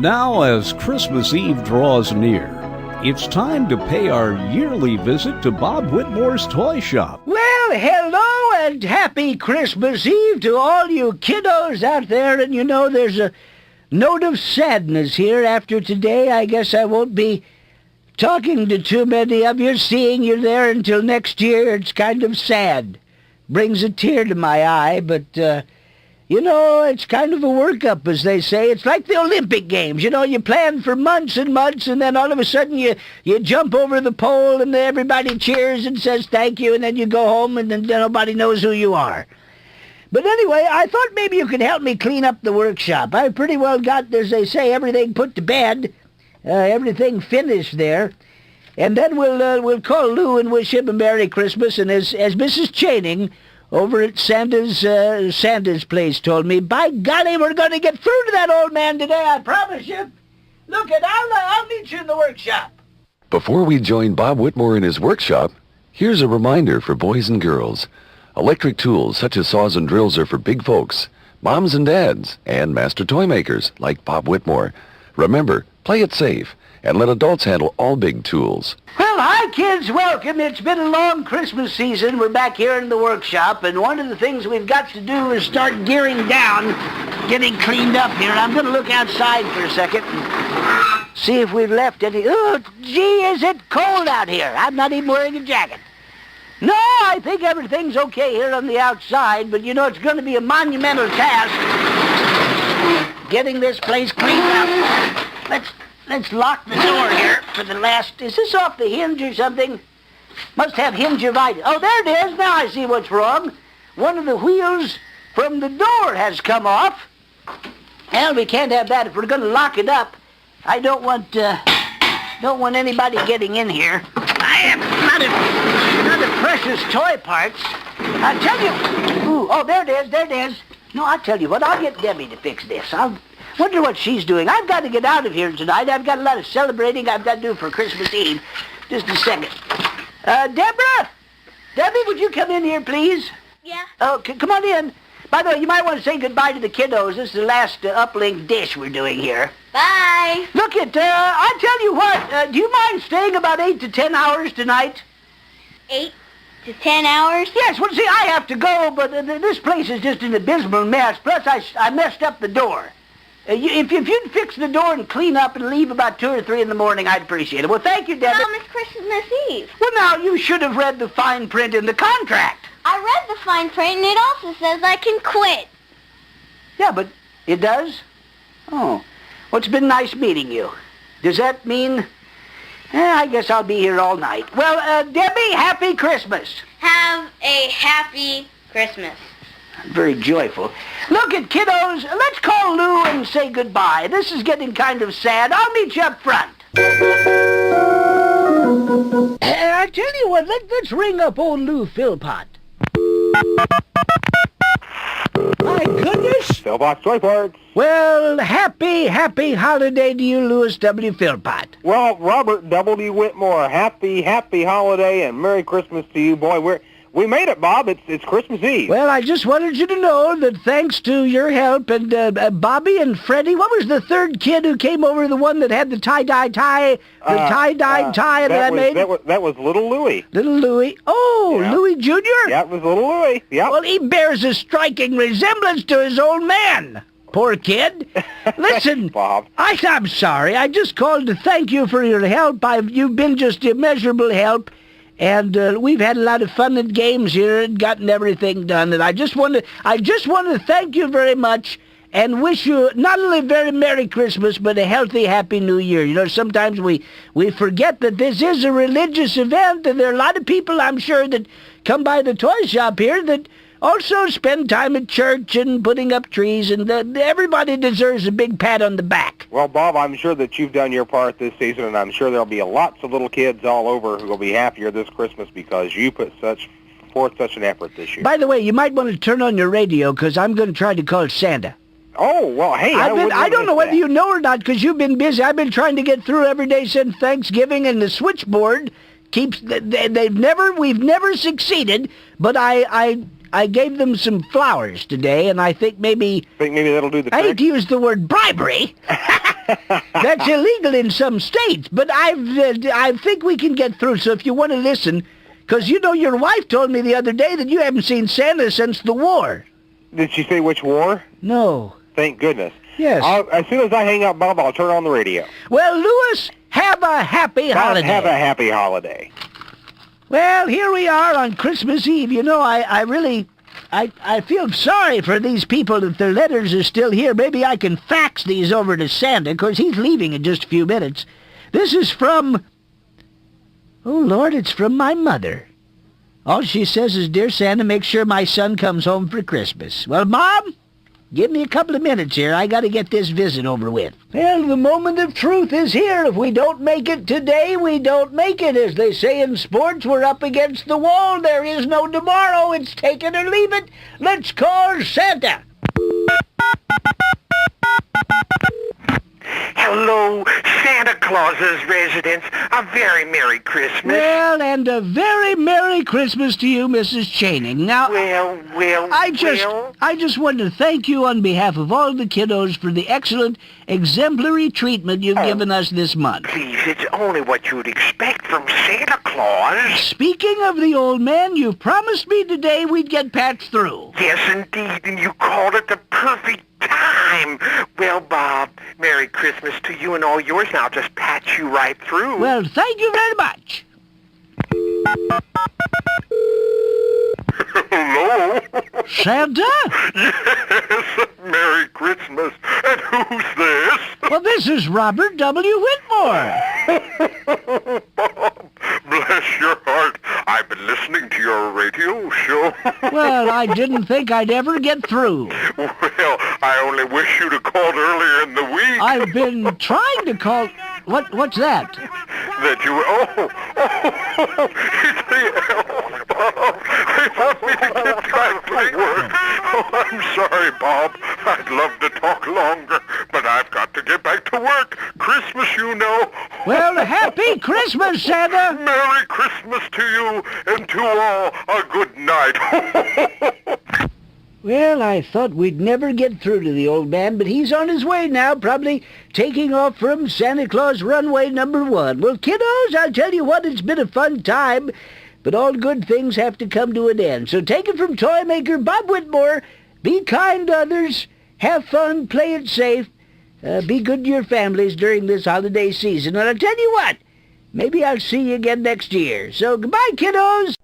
Now, as Christmas Eve draws near, it's time to pay our yearly visit to Bob Whitmore's Toy Shop. Well, hello and happy Christmas Eve to all you kiddos out there. And you know, there's a note of sadness here after today. I guess I won't be talking to too many of you, seeing you there until next year. It's kind of sad. Brings a tear to my eye, but, you know, it's kind of a workup, as they say. It's like the Olympic Games. You know, you plan for months and months, and then all of a sudden you jump over the pole, and everybody cheers and says thank you, and then you go home, and then nobody knows who you are. But anyway, I thought maybe you could help me clean up the workshop. I've pretty well got, as they say, everything put to bed, everything finished there. And then we'll call Lou and wish him a Merry Christmas, and as Mrs. Chaining over at Santa's place told me, by golly, we're going to get through to that old man today, I promise you. Look, I'll meet you in the workshop. Before we join Bob Whitmore in his workshop, here's a reminder for boys and girls. Electric tools such as saws and drills are for big folks, moms and dads, and master toy makers like Bob Whitmore. Remember, play it safe, and let adults handle all big tools. Well, hi, kids. Welcome. It's been a long Christmas season. We're back here in the workshop, and one of the things we've got to do is start gearing down, getting cleaned up here. I'm going to look outside for a second and see if we've left any... Oh, gee, is it cold out here. I'm not even wearing a jacket. No, I think everything's okay here on the outside, but, you know, it's going to be a monumental task getting this place cleaned up. Let's lock the door here for the last... Is this off the hinge or something? Must have hingivitis. Oh, there it is. Now I see what's wrong. One of the wheels from the door has come off. Well, we can't have that if we're going to lock it up. I don't want anybody getting in here. I have not a precious toy parts. I tell you... Ooh, oh, there it is. No, I'll tell you what. I'll get Debbie to fix this. I'll... Wonder what she's doing. I've got to get out of here tonight. I've got a lot of celebrating I've got to do for Christmas Eve. Just a second. Deborah! Debbie, would you come in here, please? Yeah. Oh, come on in. By the way, you might want to say goodbye to the kiddos. This is the last uplink dish we're doing here. Bye. Look, I tell you what, do you mind staying about 8 to 10 hours tonight? 8 to 10 hours? Yes, well, see, I have to go, but this place is just an abysmal mess. Plus, I messed up the door. If you'd fix the door and clean up and leave about 2 or 3 in the morning, I'd appreciate it. Well, thank you, Debbie. Mom, it's Christmas Eve. Well, now, you should have read the fine print in the contract. I read the fine print, and it also says I can quit. Yeah, but it does? Oh. Well, it's been nice meeting you. Does that mean... I guess I'll be here all night. Well, Debbie, happy Christmas. Have a happy Christmas. Very joyful. Look at kiddos, let's call Lou and say goodbye. This is getting kind of sad. I'll meet you up front. I tell you what, let's ring up old Lou Philpott. My goodness. Philpott Toy Parts. Well, happy holiday to you, Louis W. Philpott. Well, Robert W. Whitmore, happy holiday and Merry Christmas to you, boy. We made it, Bob. It's Christmas Eve. Well, I just wanted you to know that thanks to your help and Bobby and Freddie, what was the third kid who came over, the one that had the tie-dye tie, tie that I made? That was little Louie. Little Louie. Oh, yeah. Louie Jr.? Yeah, it was little Louie. Yeah. Well, he bears a striking resemblance to his old man. Poor kid. Listen, Bob. I'm sorry. I just called to thank you for your help. You've been just immeasurable help. And we've had a lot of fun and games here and gotten everything done. And I just want to thank you very much and wish you not only a very Merry Christmas, but a healthy, happy New Year. You know, sometimes we forget that this is a religious event, and there are a lot of people, I'm sure, that come by the toy shop here that also spend time at church and putting up trees, and everybody deserves a big pat on the back. Well, Bob, I'm sure that you've done your part this season, and I'm sure there'll be lots of little kids all over who will be happier this Christmas because you put forth such an effort this year. By the way, you might want to turn on your radio because I'm going to try to call Santa. Oh, well, hey, I don't know whether you know or not because you've been busy. I've been trying to get through every day since Thanksgiving, and the switchboard keeps... We've never succeeded, but I gave them some flowers today, and I think maybe... Think maybe that'll do the trick? I hate to use the word bribery. That's illegal in some states, but I think we can get through, so if you want to listen, because you know your wife told me the other day that you haven't seen Santa since the war. Did she say which war? No. Thank goodness. Yes. As soon as I hang up, Bob, I'll turn on the radio. Well, Louis, have a happy holiday. Have a happy holiday. Well, here we are on Christmas Eve. You know, I feel sorry for these people that their letters are still here. Maybe I can fax these over to Santa, because he's leaving in just a few minutes. This is from... Oh, Lord, it's from my mother. All she says is, "Dear Santa, make sure my son comes home for Christmas." Well, Mom, give me a couple of minutes here. I got to get this visit over with. Well, the moment of truth is here. If we don't make it today, we don't make it. As they say in sports, we're up against the wall. There is no tomorrow. It's take it or leave it. Let's call Santa. Hello, Santa Claus's residence. A very Merry Christmas. Well, and a very Merry Christmas to you, Mrs. Chaining. Now, I just want to thank you on behalf of all the kiddos for the excellent, exemplary treatment you've given us this month. Please, it's only what you'd expect from Santa Claus. Speaking of the old man, you promised me today we'd get patched through. Yes, indeed, and you called it the perfect time. Well, Bob, Merry Christmas to you and all yours, and I'll just patch you right through. Well, thank you very much. Hello? Santa? Yes, Merry Christmas. And who's this? Well, this is Robert W. Whitmore. Bob, bless your heart. I've been listening to your radio show. Well, I didn't think I'd ever get through. Well, I only wish you'd have called earlier in the week. I've been trying to call... What's that? That you... it's the elf, Bob. They want me to get back to work. Oh, I'm sorry, Bob. I'd love to talk longer, but I've got to get back to work. Christmas, you know. Well, happy Christmas, Santa. Merry Christmas to you, and to all a good night. Well, I thought we'd never get through to the old man, but he's on his way now, probably taking off from Santa Claus runway number 1. Well, kiddos, I'll tell you what, it's been a fun time, but all good things have to come to an end. So take it from toymaker Bob Whitmore. Be kind to others, have fun, play it safe, be good to your families during this holiday season. And I'll tell you what, maybe I'll see you again next year. So goodbye, kiddos.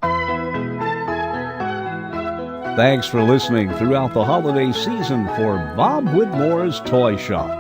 Thanks for listening throughout the holiday season for Bob Whitmore's Toy Shop.